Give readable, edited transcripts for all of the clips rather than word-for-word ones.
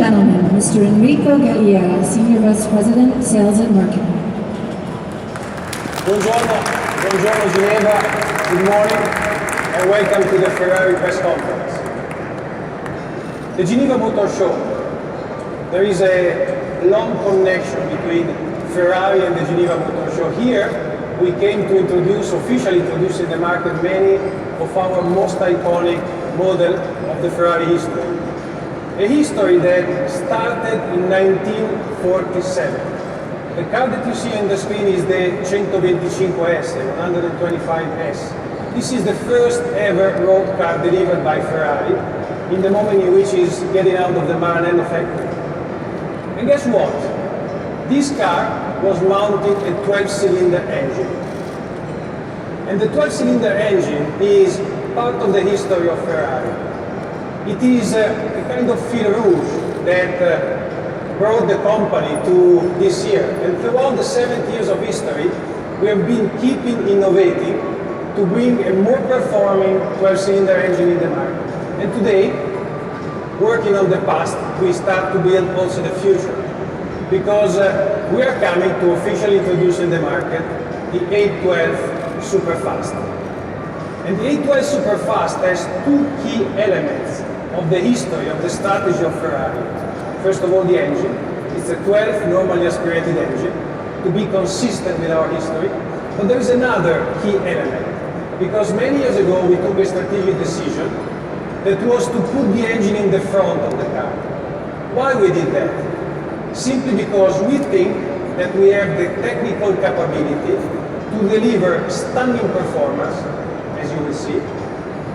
gentlemen, Mr. Enrico Gallia, Senior Vice President, Sales and Marketing. Buongiorno Geneva, good morning, and welcome to the Ferrari press conference. The Geneva Motorshow, there is a long connection between Ferrari and the Geneva Motorshow. Here, we came to officially introduce in the market many of our most iconic models of the Ferrari history. A history that started in 1947. The car that you see on the screen is the 125S, 125S. This is the first ever road car delivered by Ferrari in the moment in which it's getting out of the Maranello factory. And guess what? This car was mounting a 12-cylinder engine. And the 12-cylinder engine is part of the history of Ferrari. It is a kind of fil rouge that brought the company to this year. And throughout the 70 years of history, we have been keeping innovating to bring a more performing 12-cylinder engine in the market. And today, working on the past, we start to build also the future. Because we are coming to officially introduce in the market the 812 Superfast. And the 812 Superfast has two key elements of the history, of the strategy of Ferrari. First of all, the engine. It's a 12 normally aspirated engine to be consistent with our history. But there is another key element. Because many years ago, we took a strategic decision that was to put the engine in the front of the car. Why we did that? Simply because we think that we have the technical capability to deliver stunning performance, as you will see,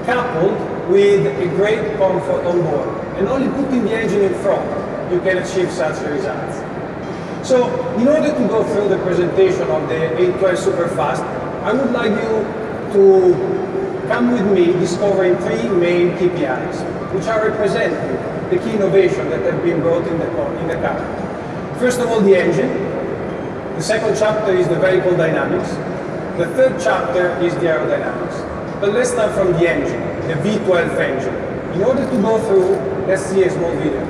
coupled with a great comfort on board. And only putting the engine in front, you can achieve such results. So, in order to go through the presentation of the 812 Superfast, I would like you to come with me discovering three main KPIs, which are representing the key innovation that have been brought in the car. First of all, the engine. The second chapter is the vehicle dynamics. The third chapter is the aerodynamics. But let's start from the engine, the V12 engine. In order to go through, let's see a small video.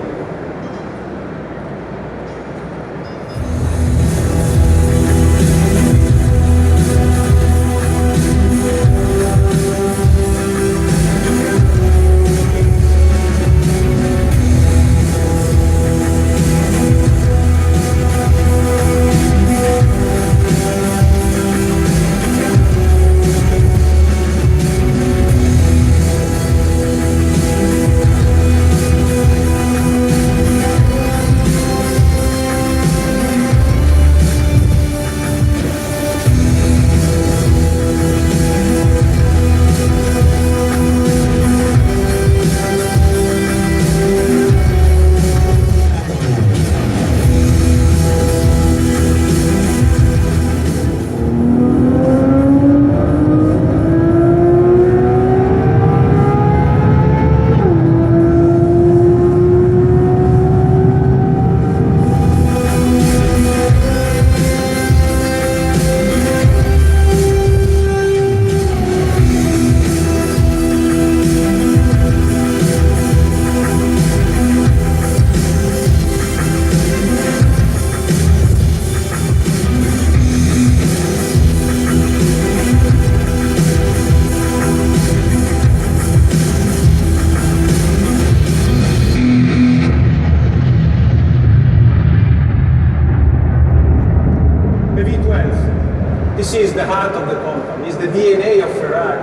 This is the heart of the company, it's the DNA of Ferrari,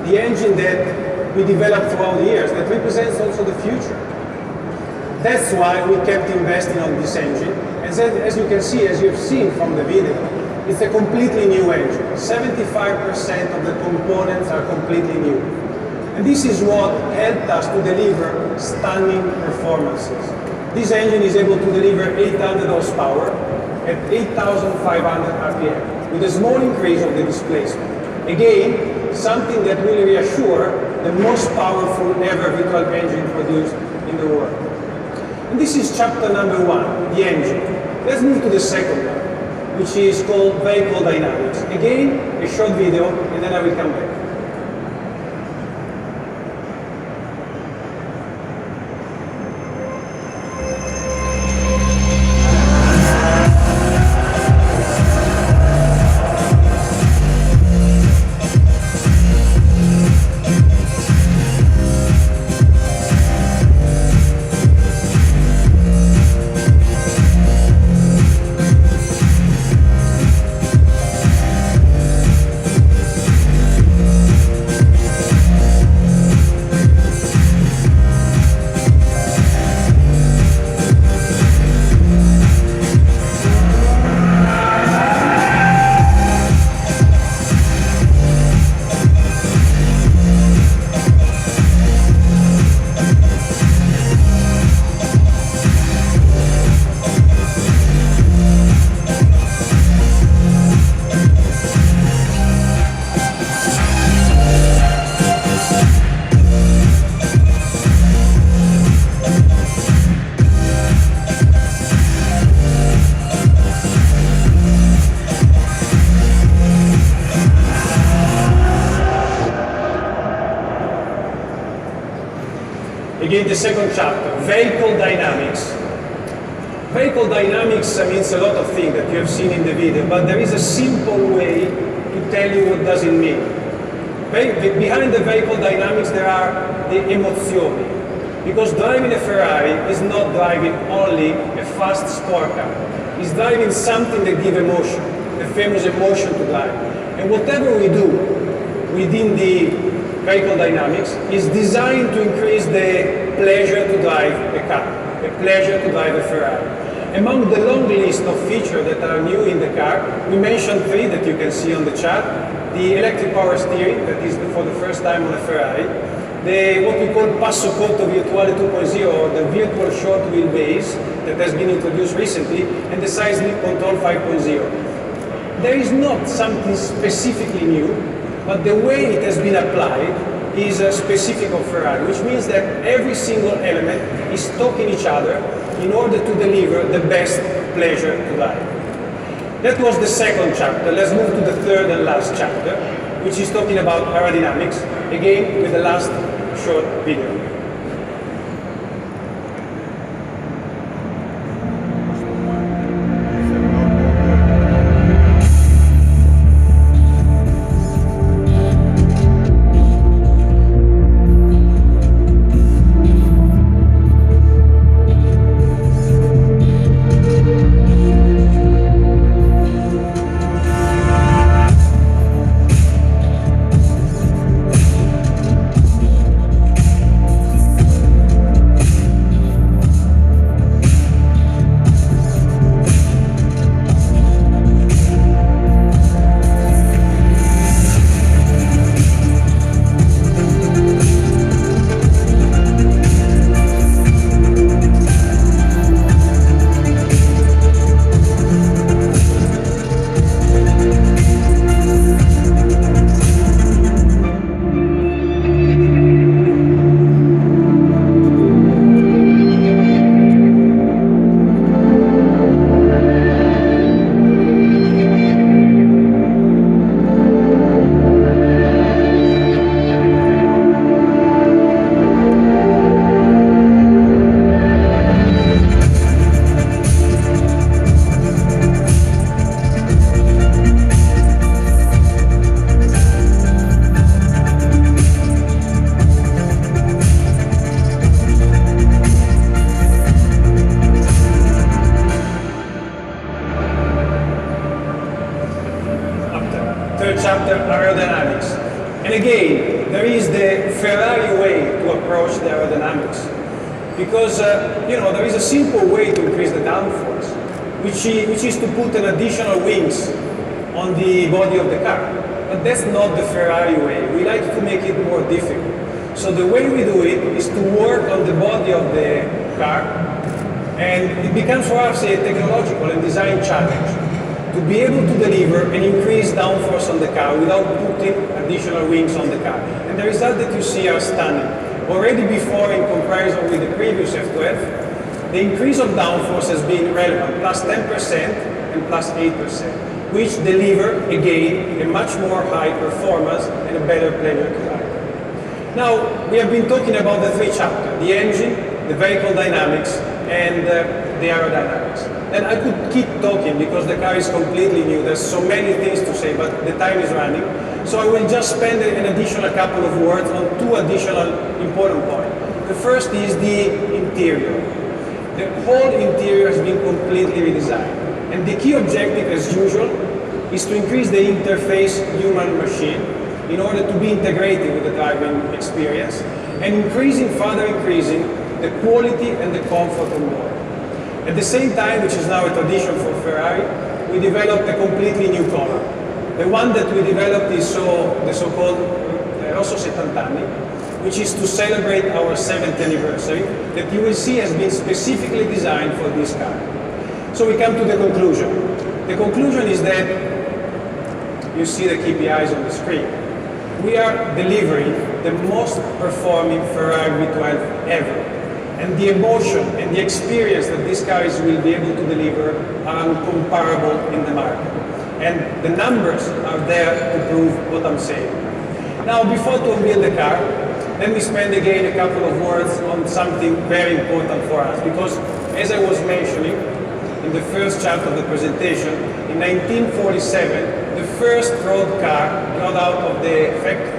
the engine that we developed throughout the years, that represents also the future. That's why we kept investing on this engine. As you can see, as you've seen from the video, it's a completely new engine. 75% of the components are completely new. And this is what helped us to deliver stunning performances. This engine is able to deliver 800 horsepower at 8,500 RPM. With a small increase of the displacement. Again, something that will reassure the most powerful ever V12 engine produced in the world. And this is chapter number one, the engine. Let's move to the second one, which is called vehicle dynamics. Again, a short video, and then I will come back. begin the second chapter, vehicle dynamics. Vehicle dynamics means a lot of things that you have seen in the video, but there is a simple way to tell you what does it mean. Behind the vehicle dynamics there are the emozioni, because driving a Ferrari is not driving only a fast sport car. It's driving something that gives emotion, the famous emotion to drive. And whatever we do within the vehicle dynamics is designed to increase the pleasure to drive a car, the pleasure to drive a Ferrari. Among the long list of features that are new in the car, we mentioned 3 that you can see on the chart. The electric power steering, that is for the first time on a Ferrari. The what we call Passo Corto Virtuale 2.0, or the virtual short wheelbase that has been introduced recently, and the seismic control 5.0. There is not something specifically new, but the way it has been applied is specific of Ferrari, which means that every single element is talking each other in order to deliver the best pleasure to drive. That was the second chapter. Let's move to the third and last chapter, which is talking about aerodynamics, again with the last short video. Chapter aerodynamics. And again, there is the Ferrari way to approach the aerodynamics. Because, there is a simple way to increase the downforce, which is to put an additional wings on the body of the car. But that's not the Ferrari way. We like to make it more difficult. So the way we do it is to work on the body of the car, and it becomes for us a technological and design challenge to be able to deliver an increased downforce on the car without putting additional wings on the car. And the result that you see are stunning. Already before, in comparison with the previous F12, the increase of downforce has been relevant, plus 10% and plus 8%, which deliver, again, a much more high performance and a better pleasure to drive. Now, we have been talking about the 3 chapters, the engine, the vehicle dynamics, and the aerodynamics. And I could keep talking because the car is completely new. There's so many things to say, but the time is running. So I will just spend an additional couple of words on 2 additional important points. The first is the interior. The whole interior has been completely redesigned. And the key objective, as usual, is to increase the interface human-machine in order to be integrated with the driving experience, and further increasing the quality and the comfort on board. At the same time, which is now a tradition for Ferrari, we developed a completely new color. The one that we developed is the so-called Rosso 70 anni, which is to celebrate our 7th anniversary, that you will see has been specifically designed for this car. So we come to the conclusion. The conclusion is that you see the KPIs on the screen. We are delivering the most performing Ferrari V12 ever. And the emotion and the experience that these cars will be able to deliver are incomparable in the market. And the numbers are there to prove what I'm saying. Now, before to unveil the car, Let me spend again a couple of words on something very important for us, because as I was mentioning in the first chart of the presentation, in 1947, the first road car got out of the factory.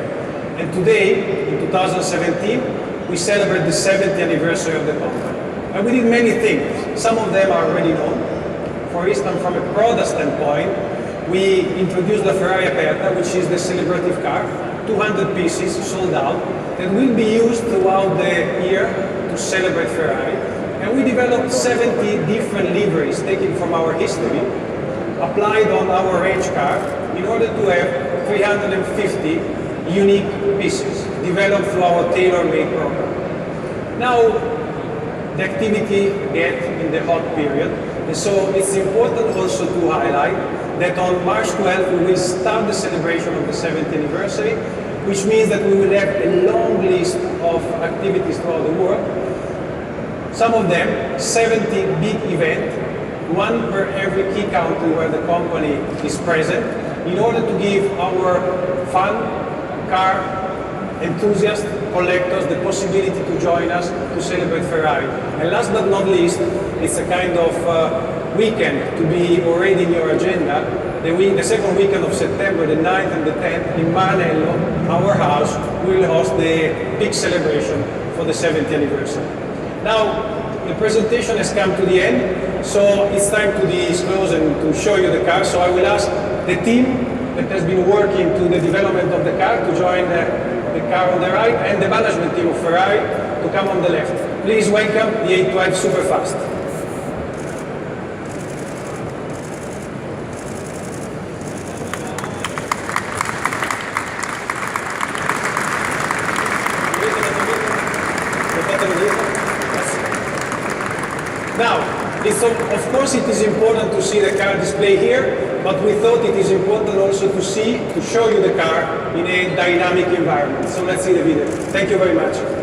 And today, in 2017, we celebrate the 70th anniversary of the company. And we did many things. Some of them are already known. For instance, from a product standpoint, we introduced the Ferrari Aperta, which is the celebrative car, 200 pieces sold out, that will be used throughout the year to celebrate Ferrari. And we developed 70 different liveries taken from our history, applied on our range car, in order to have 350 unique pieces developed through our tailor-made program. Now, the activity gets in the hot period, and so it's important also to highlight that on March 12th we will start the celebration of the 70th anniversary, which means that we will have a long list of activities throughout the world. Some of them, 70 big events, one per every key country where the company is present, in order to give our fan, car enthusiasts, collectors the possibility to join us to celebrate Ferrari. And last but not least, it's a kind of weekend to be already in your agenda. The second weekend of September, the 9th and the 10th, in Maranello, our house, we will host the big celebration for the 70th anniversary. Now, the presentation has come to the end, so it's time to disclose and to show you the car. So I will ask the team that has been working to the development of the car to join the car on the right, and the management team of Ferrari to come on the left. Please welcome the 812 Superfast. Now, of course it is important to see the car display here, but we thought it is important also to show you the car in a dynamic environment. So let's see the video. Thank you very much.